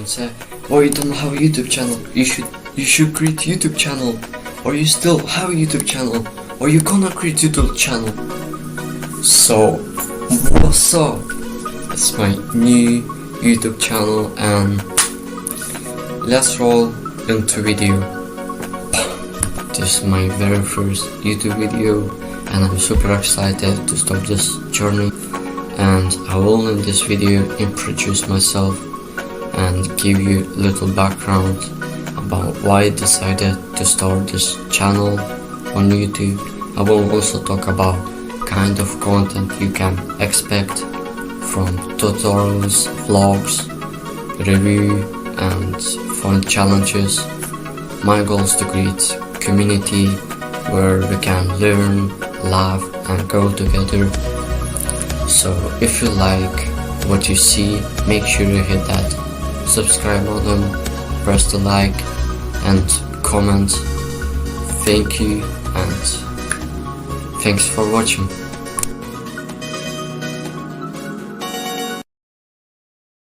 and say, "Oh, you don't have a YouTube channel. You should create YouTube channel, or you still have a YouTube channel, or you gonna create YouTube channel." So, what's up? It's my new YouTube channel, and let's roll into video. This is my very first YouTube video, and I'm super excited to start this journey. And I will in this video introduce myself and give you a little background about why I decided to start this channel on YouTube. I will also talk about kind of content you can expect from tutorials, vlogs, review and fun challenges. My goal is to create community where we can learn, laugh and grow together. So if you like what you see, make sure you hit that subscribe button, press the like and comment. Thank you and thanks for watching.